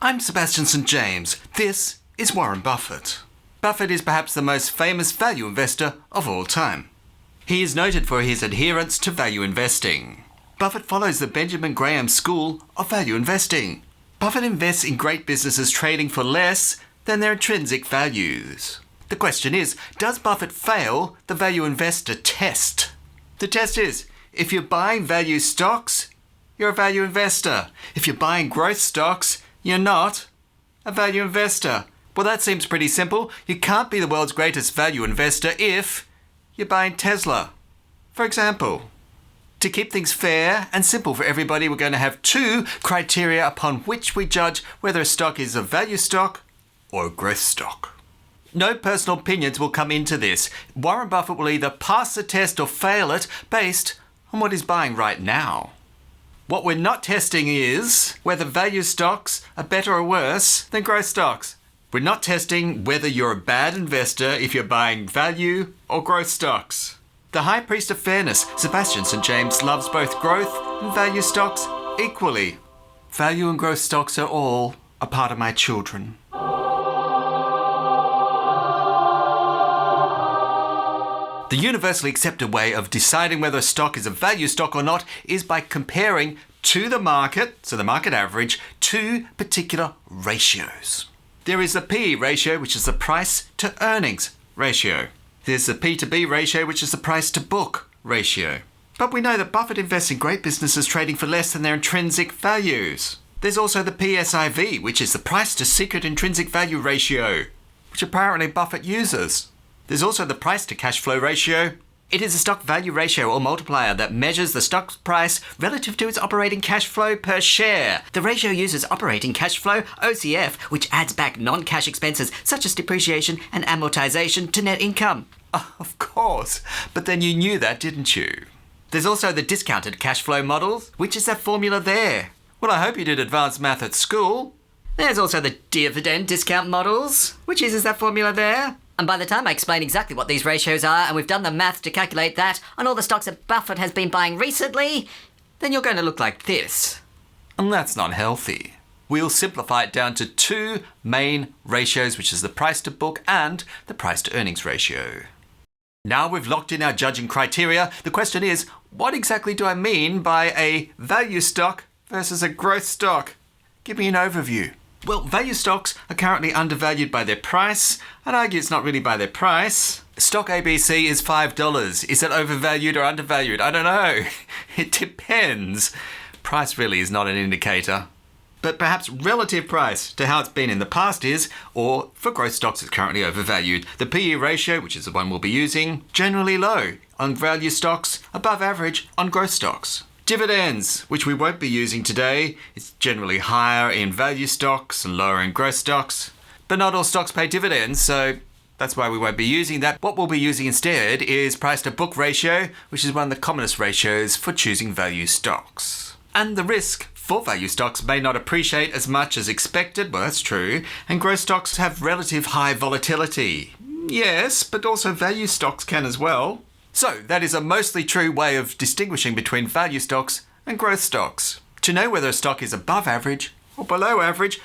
I'm Sebastian St James. This is Warren Buffett. Buffett is perhaps the most famous value investor of all time. He is noted for his adherence to value investing. Buffett follows the Benjamin Graham school of value investing. Buffett invests in great businesses trading for less than their intrinsic values. The question is, does Buffett fail the value investor test? The test is, if you're buying value stocks, you're a value investor. If you're buying growth stocks, you're not a value investor. Well, that seems pretty simple. You can't be the world's greatest value investor if you're buying Tesla, for example. To keep things fair and simple for everybody, we're going to have two criteria upon which we judge whether a stock is a value stock or a growth stock. No personal opinions will come into this. Warren Buffett will either pass the test or fail it based on what he's buying right now. What we're not testing is whether value stocks are better or worse than growth stocks. We're not testing whether you're a bad investor if you're buying value or growth stocks. The High Priest of Fairness, Sebastian St James, loves both growth and value stocks equally. Value and growth stocks are all a part of my children. The universally accepted way of deciding whether a stock is a value stock or not is by comparing to the market, so the market average, two particular ratios. There is the PE ratio, which is the price to earnings ratio. There's the P to B ratio, which is the price to book ratio. But we know that Buffett invests in great businesses trading for less than their intrinsic values. There's also the PSIV, which is the price to secret intrinsic value ratio, which apparently Buffett uses. There's also the price to cash flow ratio. It is a stock value ratio or multiplier that measures the stock's price relative to its operating cash flow per share. The ratio uses operating cash flow, OCF, which adds back non-cash expenses such as depreciation and amortization to net income. Of course, but then you knew that, didn't you? There's also the discounted cash flow models, which is that formula there. Well, I hope you did advanced math at school. There's also the dividend discount models, which uses that formula there. And by the time I explain exactly what these ratios are, and we've done the math to calculate that on all the stocks that Buffett has been buying recently, then you're going to look like this. And that's not healthy. We'll simplify it down to two main ratios, which is the price to book and the price to earnings ratio. Now we've locked in our judging criteria, the question is, what exactly do I mean by a value stock versus a growth stock? Give me an overview. Well, value stocks are currently undervalued by their price. I'd argue it's not really by their price. Stock ABC is $5. Is it overvalued or undervalued? I don't know. It depends. Price really is not an indicator. But perhaps relative price to how it's been in the past is, or for growth stocks it's currently overvalued. The PE ratio, which is the one we'll be using, generally low on value stocks, above average on growth stocks. Dividends, which we won't be using today, is generally higher in value stocks and lower in growth stocks. But not all stocks pay dividends, so that's why we won't be using that. What we'll be using instead is price to book ratio, which is one of the commonest ratios for choosing value stocks. And the risk for value stocks may not appreciate as much as expected, well that's true, and growth stocks have relative high volatility. Yes, but also value stocks can as well. So that is a mostly true way of distinguishing between value stocks and growth stocks. To know whether a stock is above average or below average,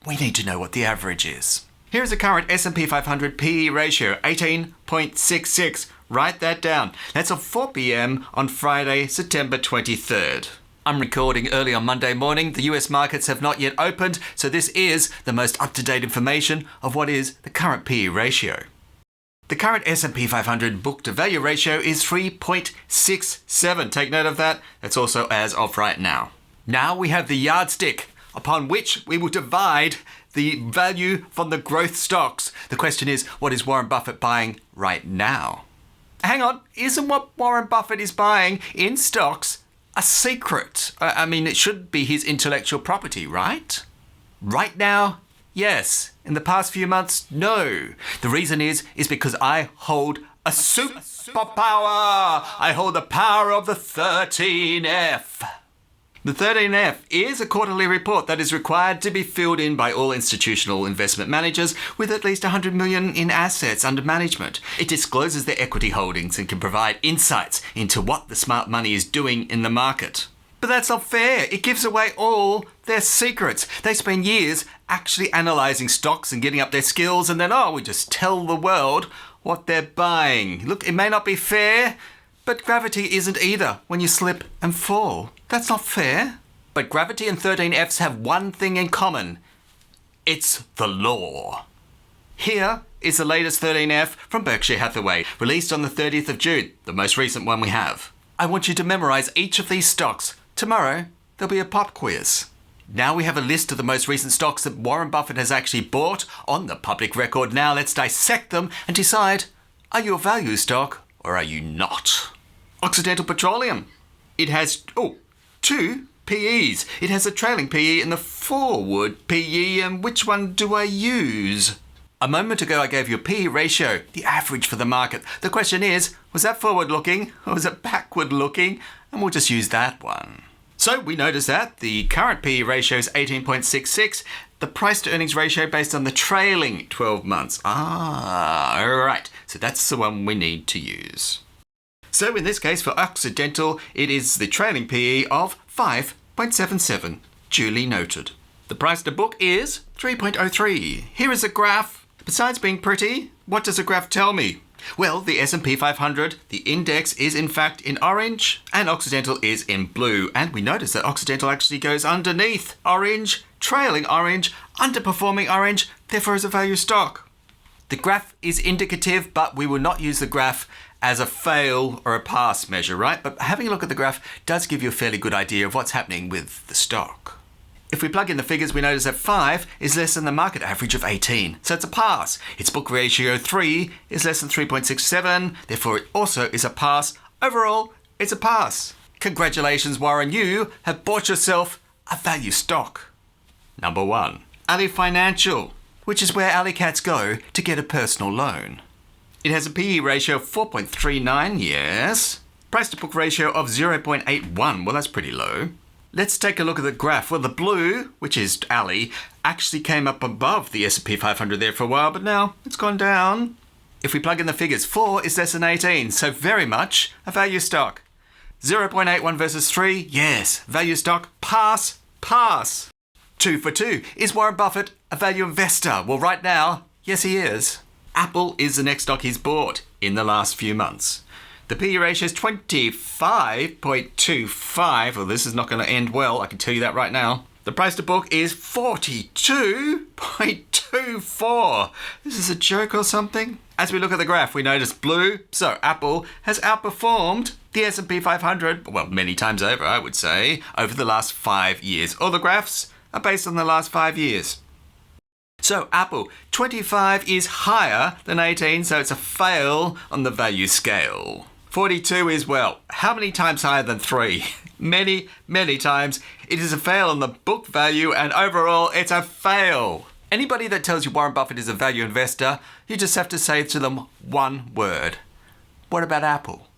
we need to know what the average is. Here's a current S&P 500 PE ratio, 18.66. Write that down. That's at 4 p.m. on Friday, September 23rd. I'm recording early on Monday morning. The US markets have not yet opened, so this is the most up-to-date information of what is the current PE ratio. The current S&P 500 book-to-value ratio is 3.67. Take note of that. That's also as of right now. Now we have the yardstick upon which we will divide the value from the growth stocks. The question is, what is Warren Buffett buying right now? Hang on, isn't what Warren Buffett is buying in stocks a secret? I mean, it should be his intellectual property, right? Right now, yes. In the past few months, no. The reason is because I hold a superpower. I hold the power of the 13F. The 13F is a quarterly report that is required to be filled in by all institutional investment managers with at least 100 million in assets under management. It discloses their equity holdings and can provide insights into what the smart money is doing in the market. But that's not fair. It gives away all They're secrets. They spend years actually analysing stocks and getting up their skills, and then, we just tell the world what they're buying. Look, it may not be fair, but gravity isn't either when you slip and fall. That's not fair. But gravity and 13Fs have one thing in common. It's the law. Here is the latest 13F from Berkshire Hathaway, released on the 30th of June, the most recent one we have. I want you to memorise each of these stocks. Tomorrow, there'll be a pop quiz. Now we have a list of the most recent stocks that Warren Buffett has actually bought on the public record. Now let's dissect them and decide, are you a value stock or are you not? Occidental Petroleum. It has, 2 PEs. It has a trailing PE and the forward PE, and which one do I use? A moment ago I gave you a PE ratio, the average for the market. The question is, was that forward looking or was it backward looking? And we'll just use that one. So we notice that the current PE ratio is 18.66, the price to earnings ratio based on the trailing 12 months. Alright, so that's the one we need to use. So in this case for Occidental, it is the trailing PE of 5.77, duly noted. The price to book is 3.03. Here is a graph. Besides being pretty, what does a graph tell me? Well, the S&P 500, the index is in fact in orange and Occidental is in blue. And we notice that Occidental actually goes underneath orange, trailing orange, underperforming orange, therefore is a value stock. The graph is indicative, but we will not use the graph as a fail or a pass measure, right? But having a look at the graph does give you a fairly good idea of what's happening with the stock. If we plug in the figures, we notice that 5 is less than the market average of 18. So it's a pass. Its book ratio 3 is less than 3.67. Therefore, it also is a pass. Overall, it's a pass. Congratulations, Warren. You have bought yourself a value stock. Number 1, Ali Financial, which is where alley cats go to get a personal loan. It has a PE ratio of 4.39, yes. Price to book ratio of 0.81. Well, that's pretty low. Let's take a look at the graph. Well, the blue, which is Ali, actually came up above the S&P 500 there for a while, but now it's gone down. If we plug in the figures, 4 is less than 18, so very much a value stock. 0.81 versus 3, yes, value stock, pass, pass. 2 for 2. Is Warren Buffett a value investor? Well, right now, yes, he is. Apple is the next stock he's bought in the last few months. The PE ratio is 25.25. Well, this is not going to end well, I can tell you that right now. The price to book is 42.24. This is a joke or something? As we look at the graph, we notice blue. So Apple has outperformed the S&P 500, well, many times over, I would say, over the last 5 years. All the graphs are based on the last 5 years. So Apple, 25 is higher than 18, so it's a fail on the value scale. 42 is, well, how many times higher than 3? Many, many times. It is a fail on the book value, and overall, it's a fail. Anybody that tells you Warren Buffett is a value investor, you just have to say to them one word. What about Apple?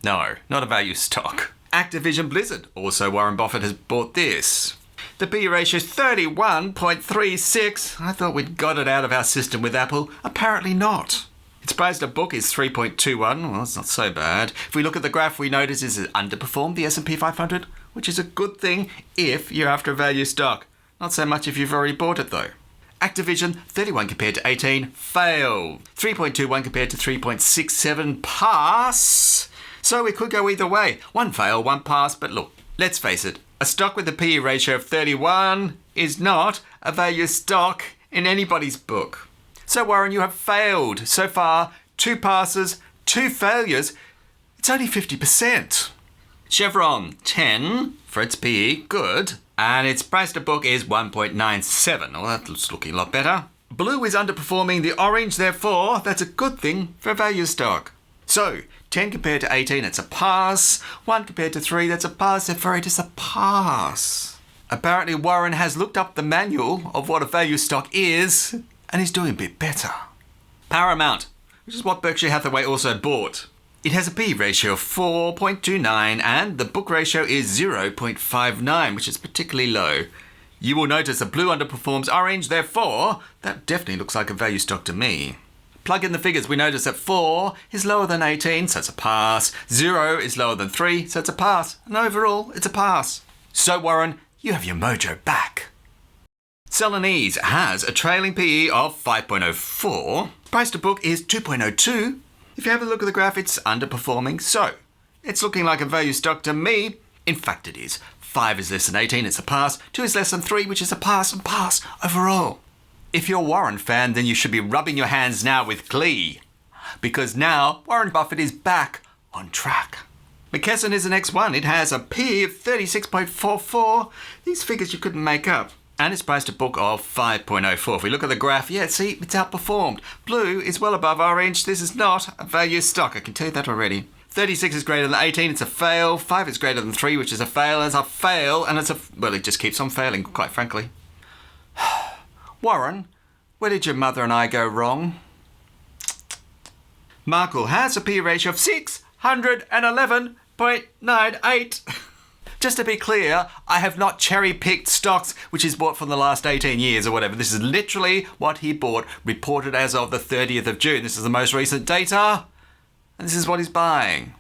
No, not a value stock. Activision Blizzard, also Warren Buffett has bought this. The PE ratio is 31.36. I thought we'd got it out of our system with Apple. Apparently not. Its price to book is 3.21. Well, that's not so bad. If we look at the graph, we notice it underperformed the S&P 500, which is a good thing if you're after a value stock. Not so much if you've already bought it, though. Activision, 31 compared to 18, fail. 3.21 compared to 3.67, pass. So we could go either way. One fail, one pass, but look, let's face it. A stock with a PE ratio of 31 is not a value stock in anybody's book. So Warren, you have failed. So far, 2 passes, 2 failures. It's only 50%. Chevron, 10 for its PE, good. And its price to book is 1.97. Well, that's looking a lot better. Blue is underperforming the orange, therefore, that's a good thing for a value stock. So, 10 compared to 18, it's a pass. 1 compared to 3, that's a pass. Therefore, it is a pass. Apparently, Warren has looked up the manual of what a value stock is, and he's doing a bit better. Paramount, which is what Berkshire Hathaway also bought. It has a PE ratio of 4.29, and the book ratio is 0.59, which is particularly low. You will notice that blue underperforms orange, therefore, that definitely looks like a value stock to me. Plug in the figures, we notice that 4 is lower than 18, so it's a pass. 0 is lower than 3, so it's a pass. And overall, it's a pass. So Warren, you have your mojo back. Celanese has a trailing PE of 5.04. Price to book is 2.02. If you have a look at the graph, it's underperforming. So it's looking like a value stock to me. In fact, it is. 5 is less than 18, it's a pass. 2 is less than 3, which is a pass and pass overall. If you're a Warren fan, then you should be rubbing your hands now with glee. Because now Warren Buffett is back on track. McKesson is the next one. It has a P of 36.44. These figures you couldn't make up. And it's priced to book of 5.04. If we look at the graph, yeah, see, it's outperformed. Blue is well above orange. This is not a value stock. I can tell you that already. 36 is greater than 18. It's a fail. 5 is greater than 3, which is a fail. It's a fail, and well, it just keeps on failing, quite frankly. Warren, where did your mother and I go wrong? Markel has a P ratio of 611.98. Just to be clear, I have not cherry-picked stocks which he's bought from the last 18 years or whatever. This is literally what he bought, reported as of the 30th of June. This is the most recent data, and this is what he's buying.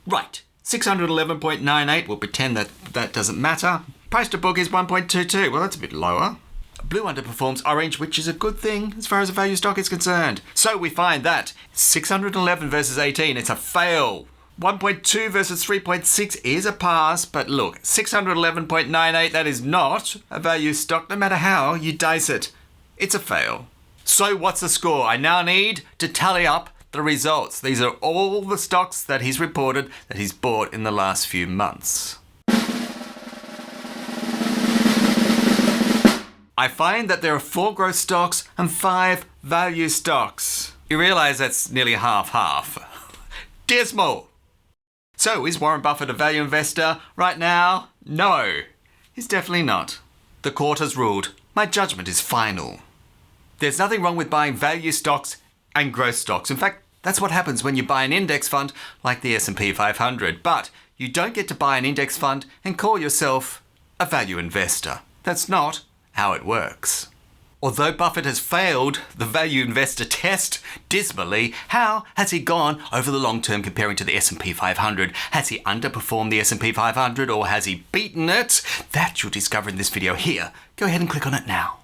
Right, 611.98. We'll pretend that doesn't matter. Price to book is 1.22. Well, that's a bit lower. Blue underperforms orange, which is a good thing as far as a value stock is concerned. So we find that 611 versus 18, it's a fail. 1.2 versus 3.6 is a pass, but look, 611.98, that is not a value stock, no matter how you dice it. It's a fail. So what's the score? I now need to tally up the results. These are all the stocks that he's reported that he's bought in the last few months. I find that there are 4 growth stocks and 5 value stocks. You realise that's nearly half-half. Dismal! So, is Warren Buffett a value investor right now? No, he's definitely not. The court has ruled. My judgment is final. There's nothing wrong with buying value stocks and growth stocks. In fact, that's what happens when you buy an index fund like the S&P 500. But you don't get to buy an index fund and call yourself a value investor. That's not how it works. Although Buffett has failed the value investor test dismally, how has he gone over the long term comparing to the S&P 500? Has he underperformed the S&P 500 or has he beaten it? That you'll discover in this video here. Go ahead and click on it now.